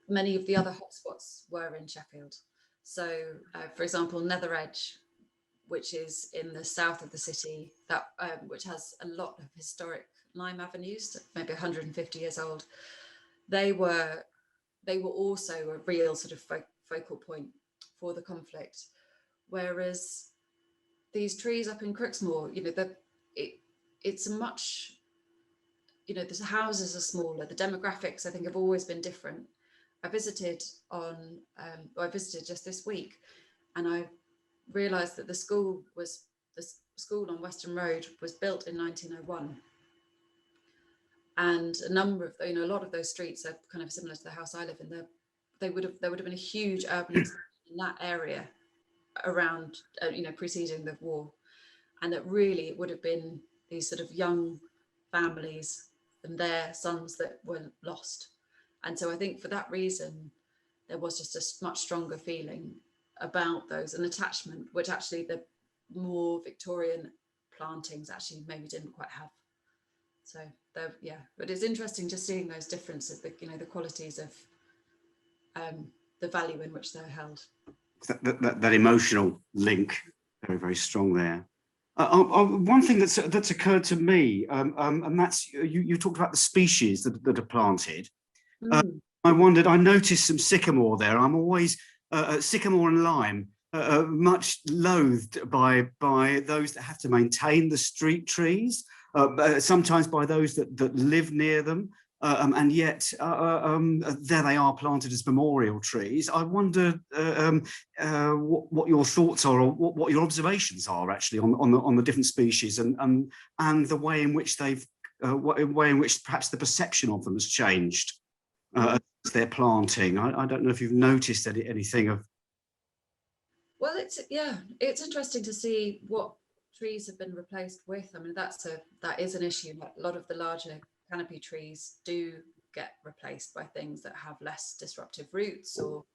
many of the other hotspots were in Sheffield. So, for example, Nether Edge, which is in the south of the city, which has a lot of historic lime avenues, maybe 150 years old, they were also a real sort of focal point for the conflict. Whereas these trees up in Crooksmoor, it's a much, the houses are smaller, the demographics I think have always been different. I visited just this week, and I realised that the school on Western Road was built in 1901, and a lot of those streets are kind of similar to the house I live in. There would have been a huge urban expansion in that area around, preceding the war, and that really it would have been these sort of young families and their sons that were lost. And so I think for that reason, there was just a much stronger feeling about those, an attachment, which actually the more Victorian plantings actually maybe didn't quite have. So but it's interesting just seeing those differences, the qualities of the value in which they're held. That emotional link, very, very strong there. One thing that's occurred to me, and that's you talked about the species that are planted. I wondered, I noticed some sycamore there. I'm always sycamore and lime, much loathed by those that have to maintain the street trees, sometimes by those that live near them. And yet there they are planted as memorial trees. I wonder what your thoughts are, or what your observations are actually on the different species, and the way in which perhaps the perception of them has changed as they're planting. I don't know if you've noticed anything of. Well, it's interesting to see what trees have been replaced with, I mean, that is an issue. A lot of the larger canopy trees do get replaced by things that have less disruptive roots, or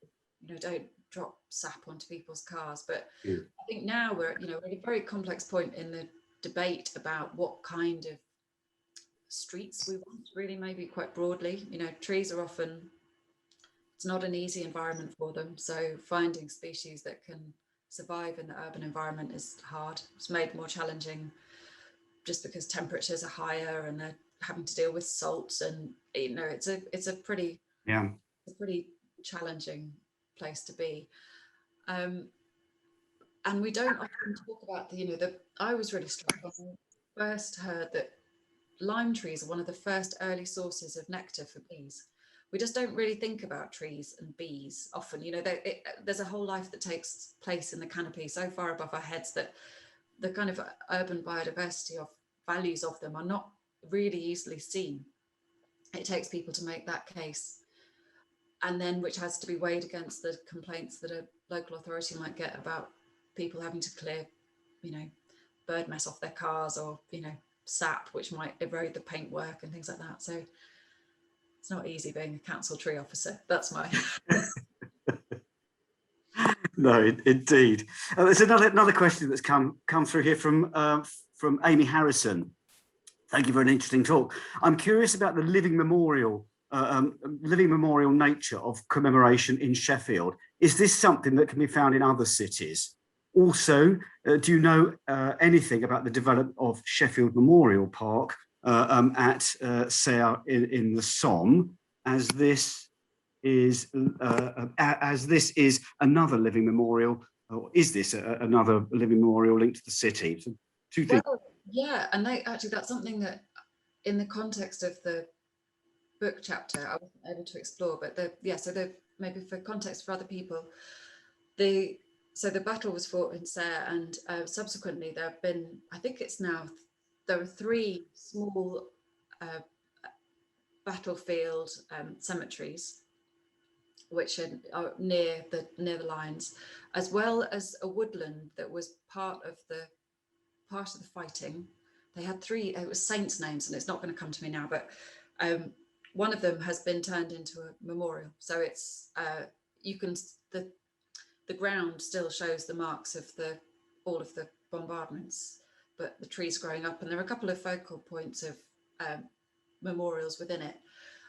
don't drop sap onto people's cars. But Yeah. I think now we're at a very complex point in the debate about what kind of streets we want, really, maybe quite broadly. Trees are often, it's not an easy environment for them, so finding species that can survive in the urban environment is hard. It's made more challenging just because temperatures are higher and they're having to deal with salts, and it's a pretty challenging place to be. And we don't often talk about I was really struck when I first heard that lime trees are one of the first early sources of nectar for bees. We just don't really think about trees and bees often. There's a whole life that takes place in the canopy so far above our heads that the kind of urban biodiversity of values of them are not really easily seen. It takes people to make that case, and then which has to be weighed against the complaints that a local authority might get about people having to clear, bird mess off their cars, or sap, which might erode the paintwork and things like that. So it's not easy being a council tree officer. That's my No, indeed. There's another question that's come through here from Amy Harrison. Thank you for an interesting talk. I'm curious about the living memorial nature of commemoration in Sheffield. Is this something that can be found in other cities? Also, do you know anything about the development of Sheffield Memorial Park at Serres in the Somme, as this is another living memorial, or is this another living memorial linked to the city? So two things. Well, yeah, and that's something that, in the context of the book chapter, I wasn't able to explore. But maybe for context for other people, the battle was fought in Serres, and subsequently there have been, I think there are 3 small battlefield cemeteries which are near the lines, as well as a woodland that was part of the fighting. They had 3, it was saints' names, and it's not going to come to me now, but one of them has been turned into a memorial. So it's the ground still shows the marks of all of the bombardments, but the trees growing up, and there are a couple of focal points of memorials within it.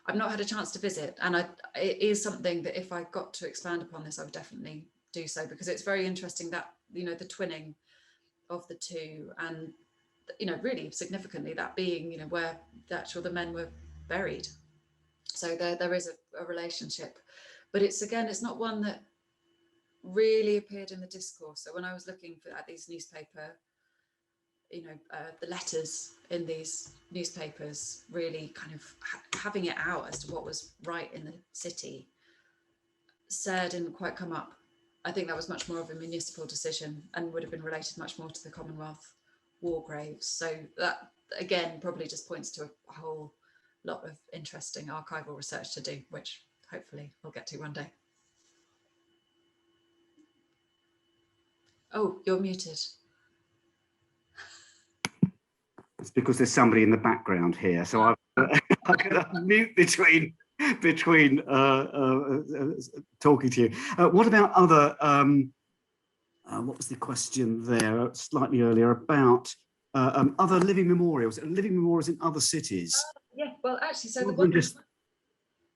I've not had a chance to visit, and it is something that if I got to expand upon this, I would definitely do so, because it's very interesting that the twinning of the two, and really significantly that being where the men were buried. So there is a relationship, but it's not one that really appeared in the discourse. So when I was looking at these newspaper, the letters in these newspapers, really kind of having it out as to what was right in the city, Serres didn't quite come up. I think that was much more of a municipal decision and would have been related much more to the Commonwealth war graves. So that again probably just points to a whole lot of interesting archival research to do, which hopefully we'll get to one day. Oh, you're muted. It's because there's somebody in the background here, so I'm going to mute between talking to you. What about other? What was the question there? Slightly earlier about other living memorials in other cities. Yeah, well, actually, so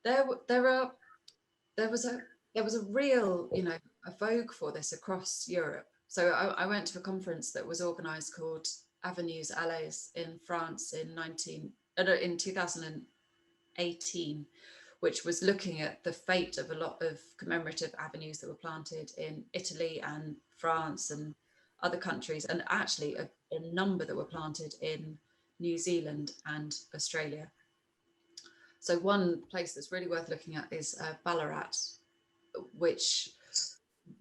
there was a real a vogue for this across Europe. So I went to a conference that was organised called Avenues Allées in France in 2018, which was looking at the fate of a lot of commemorative avenues that were planted in Italy and France and other countries, and actually a number that were planted in New Zealand and Australia. So one place that's really worth looking at is Ballarat, which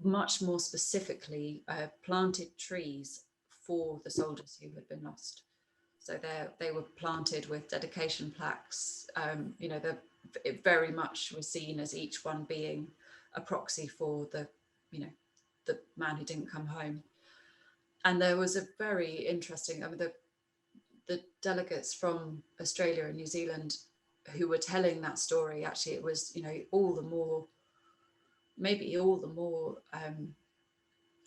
much more specifically planted trees for the soldiers who had been lost. So they were planted with dedication plaques. It very much was seen as each one being a proxy for the man who didn't come home. And there was a very interesting, I mean, the delegates from Australia and New Zealand who were telling that story, actually, it was, you know, all the more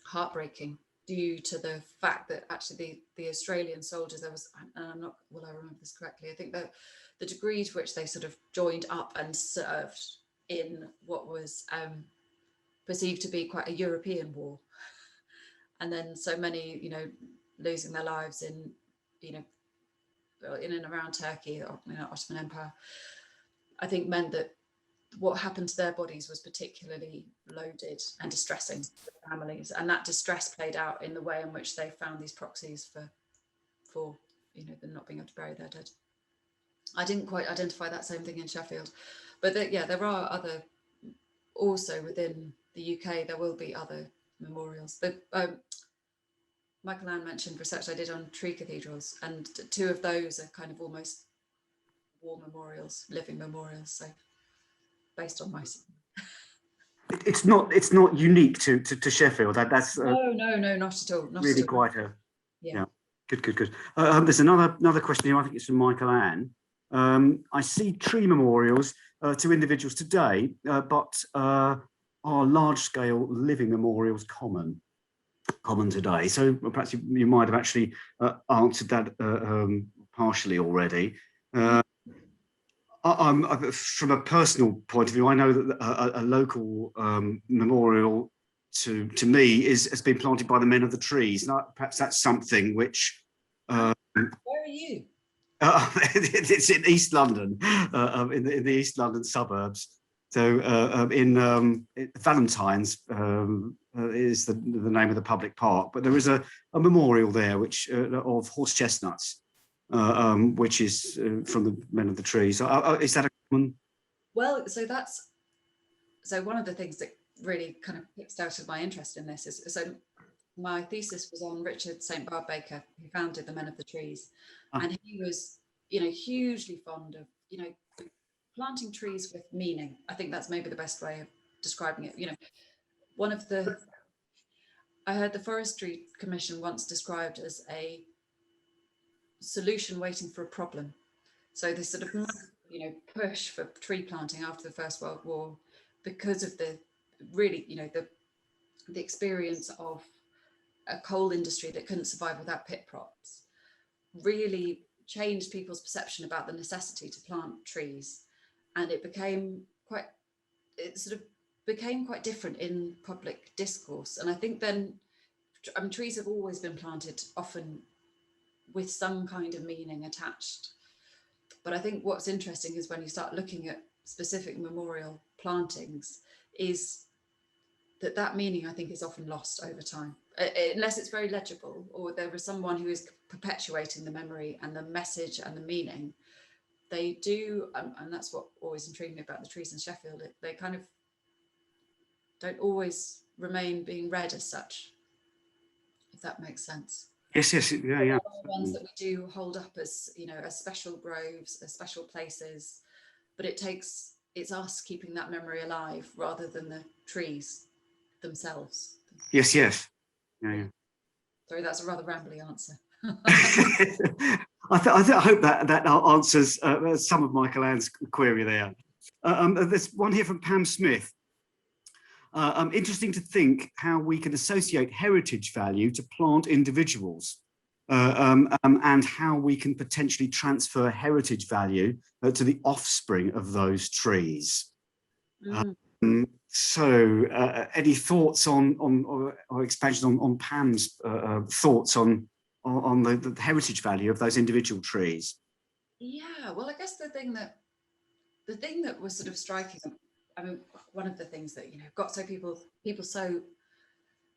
heartbreaking due to the fact that actually the Australian soldiers, there was, and I'm not, will I remember this correctly? I think that the degree to which they sort of joined up and served in what was perceived to be quite a European war, and then so many, you know, losing their lives in, you know, in and around Turkey, or, you know, Ottoman Empire, I think meant that what happened to their bodies was particularly loaded and distressing for families, and that distress played out in the way in which they found these proxies for you know, them not being able to bury their dead. I didn't quite identify that same thing in Sheffield, but yeah, there are other, also within the UK, there will be other memorials. Michael Ann mentioned research I did on tree cathedrals, and two of those are kind of almost war memorials, living memorials. So based on my. It's not unique to Sheffield. That's No, not at all. Not really at all. quite a yeah. Good. There's another question here. I think it's from Michael Ann. I see tree memorials to individuals today, but are large-scale living memorials common today? So perhaps you might have actually answered that partially already. From a personal point of view, I know that a local memorial to me has been planted by the Men of the Trees. Now, perhaps that's something which. Where are you? It's in East London, in the East London suburbs. So in Valentine's is the name of the public park, but there is a memorial there which of horse chestnuts. Which is from the Men of the Trees. Is that a common? Well, so one of the things that really kind of picked out of my interest in this is, so my thesis was on Richard St. Barbe Baker, who founded the Men of the Trees, and he was, you know, hugely fond of, you know, planting trees with meaning. I think that's maybe the best way of describing it. You know, I heard the Forestry Commission once described as a solution waiting for a problem. So this sort of, you know, push for tree planting after the First World War, because of the really, you know, the experience of a coal industry that couldn't survive without pit props, really changed people's perception about the necessity to plant trees, and it sort of became quite different in public discourse. And I think then, I mean, trees have always been planted, often with some kind of meaning attached. But I think what's interesting is when you start looking at specific memorial plantings, is that meaning, I think, is often lost over time, unless it's very legible, or there is someone who is perpetuating the memory and the message and the meaning. They do, and that's what always intrigued me about the trees in Sheffield. They kind of don't always remain being read as such, if that makes sense. Yes, yeah. The ones that we do hold up as, you know, as special groves, as special places, but it's us keeping that memory alive rather than the trees themselves. Yes. Yeah. Sorry, that's a rather rambly answer. I hope that answers some of Michael Ann's query there. There's one here from Pam Smith. Interesting to think how we can associate heritage value to plant individuals, and how we can potentially transfer heritage value to the offspring of those trees. So any thoughts on or expansion on Pam's thoughts on the heritage value of those individual trees? Yeah, well, I guess the thing that was sort of striking, I mean, one of the things that, you know, got so people so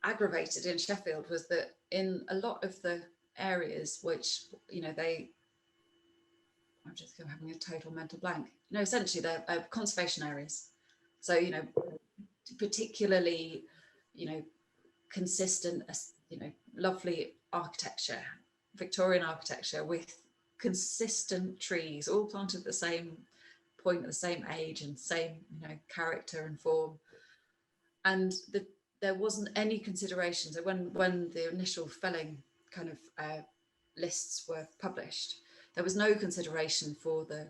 aggravated in Sheffield was that in a lot of the areas which, you know, I'm just having a total mental blank. You know, essentially they're conservation areas. So, you know, particularly, you know, consistent, you know, lovely architecture, Victorian architecture with consistent trees, all planted at the same point, at the same age and same, you know, character and form. And there wasn't any consideration. So when the initial felling kind of lists were published, there was no consideration for the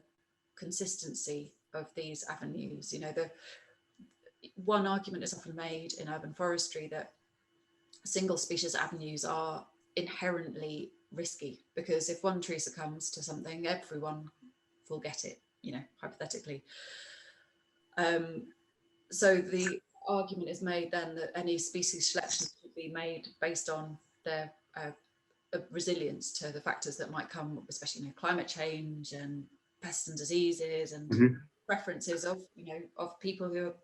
consistency of these avenues. You know, the one argument is often made in urban forestry that single species avenues are inherently risky, because if one tree succumbs to something, everyone will get it, you know, hypothetically. So the argument is made then that any species selection should be made based on their resilience to the factors that might come, especially, you know, climate change and pests and diseases and preferences of, you know, of people who are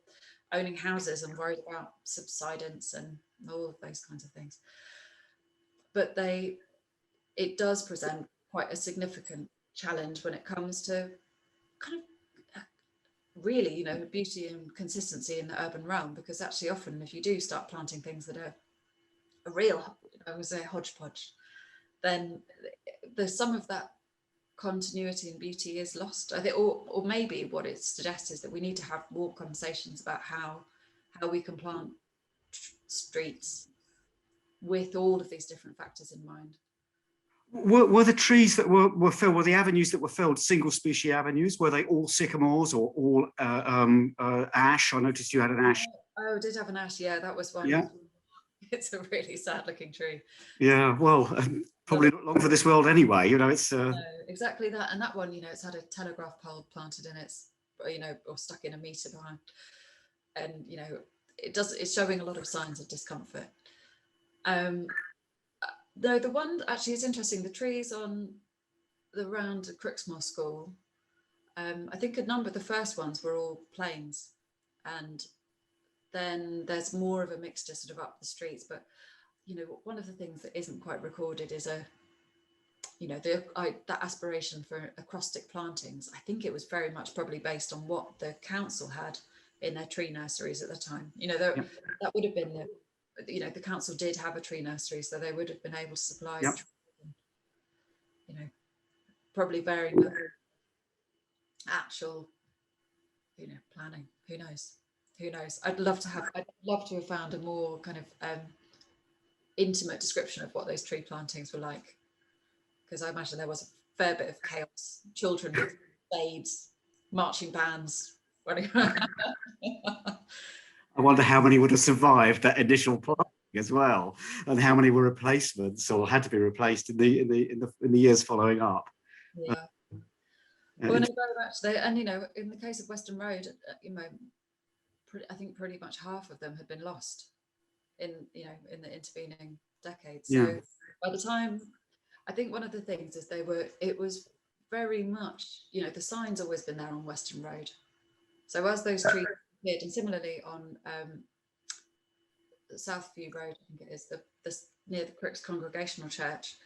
owning houses and worried about subsidence and all of those kinds of things. But it does present quite a significant challenge when it comes to kind of really, you know, beauty and consistency in the urban realm, because actually often if you do start planting things that are a real, I would say, hodgepodge, then some of that continuity and beauty is lost, I think, or maybe what it suggests is that we need to have more conversations about how we can plant streets with all of these different factors in mind. Were the trees that were felled, were the avenues that were felled single species avenues? Were they all sycamores or all ash? I noticed you had an ash. Oh, I did have an ash, yeah, that was one. Yeah. It's a really sad looking tree. Yeah, well, probably not long for this world anyway, you know, it's... No, exactly that. And that one, you know, it's had a telegraph pole planted in its, you know, or stuck in a metre behind. And, you know, it's showing a lot of signs of discomfort. Though the one actually is interesting, the trees on the round at Crooksmore School, I think a number of the first ones were all planes, and then there's more of a mixture sort of up the streets. But, you know, one of the things that isn't quite recorded is you know, that aspiration for acrostic plantings. I think it was very much probably based on what the council had in their tree nurseries at the time. You know, that would have been you know, the council did have a tree nursery, so they would have been able to supply, you know, probably varying the actual, you know, planning. Who knows? Who knows? I'd love to have found a more kind of intimate description of what those tree plantings were like, because I imagine there was a fair bit of chaos. Children with spades, marching bands running around. I wonder how many would have survived that initial planting as well, and how many were replacements or had to be replaced in the years following up. Yeah. Well, no, very much. And you know, in the case of Western Road, you know, I think pretty much half of them had been lost in the intervening decades. So by the time, I think one of the things is it was very much, you know, the sign's always been there on Western Road. So as those trees appeared, and similarly on Southview Road, I think it is, near the Crooks Congregational Church,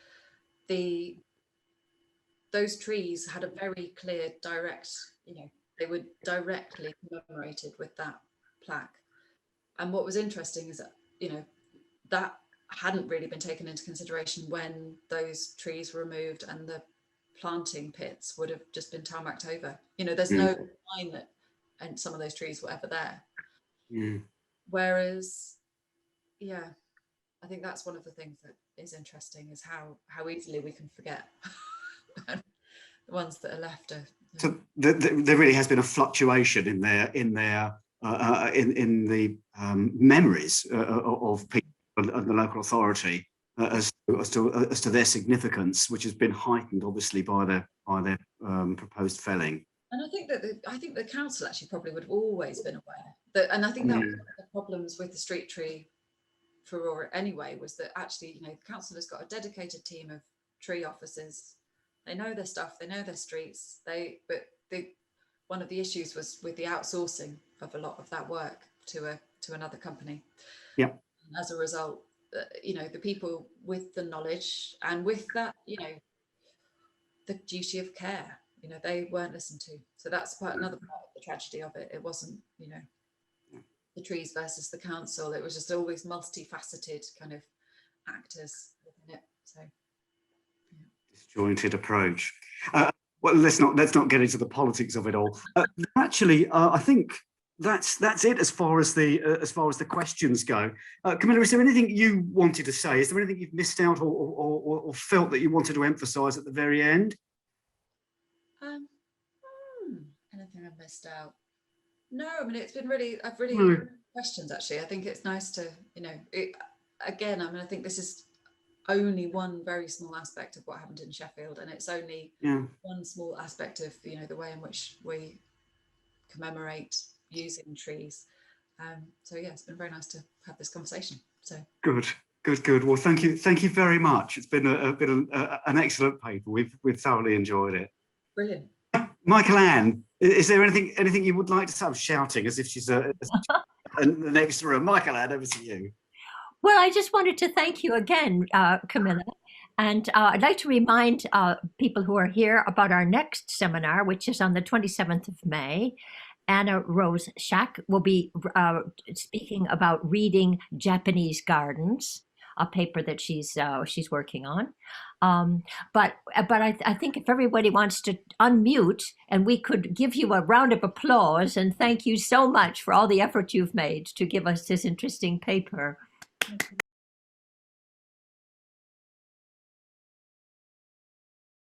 those trees had a very clear, direct, you know, they were directly commemorated with that plaque. And what was interesting is that, you know, that hadn't really been taken into consideration when those trees were removed and the planting pits would have just been tarmacked over. You know, there's no sign that and some of those trees were ever there. Whereas, yeah, I think that's one of the things that is interesting, is how easily we can forget the ones that are left. So there really has been a fluctuation in the memories of people and the local authority as to their significance, which has been heightened obviously by their proposed felling. And I think that the council actually probably would have always been aware that, and I think that was one of the problems with the street tree furore anyway, was that actually, you know, the council has got a dedicated team of tree officers. They know their stuff, they know their streets. One of the issues was with the outsourcing of a lot of that work to another company. Yeah. And as a result, you know, the people with the knowledge and with that, you know, the duty of care, you know, they weren't listened to. So that's another part of the tragedy of it. It wasn't, you know, the trees versus the council. It was just always multifaceted kind of actors within it. So, yeah. Disjointed approach. Well, let's not get into the politics of it all. Actually, I think that's it as far as the questions go. Camilla, is there anything you wanted to say? Is there anything you've missed out or felt that you wanted to emphasise at the very end? Anything I've missed out? No, I mean, it's been really, I've really questions actually. I think it's nice to, you know, again, I mean, I think this is only one very small aspect of what happened in Sheffield, and it's only one small aspect of, you know, the way in which we commemorate using trees. So yeah, it's been very nice to have this conversation. So good. Well, thank you very much. It's been an excellent paper. We've thoroughly enjoyed it. Brilliant. Michael Ann, is there anything you would like to say? I'm shouting as if she's in the next room. Michael Ann, over to you. Well, I just wanted to thank you again, Camilla. And I'd like to remind people who are here about our next seminar, which is on the 27th of May. Anna Rose Shack will be speaking about reading Japanese gardens, a paper that she's working on. But I think if everybody wants to unmute and we could give you a round of applause and thank you so much for all the effort you've made to give us this interesting paper.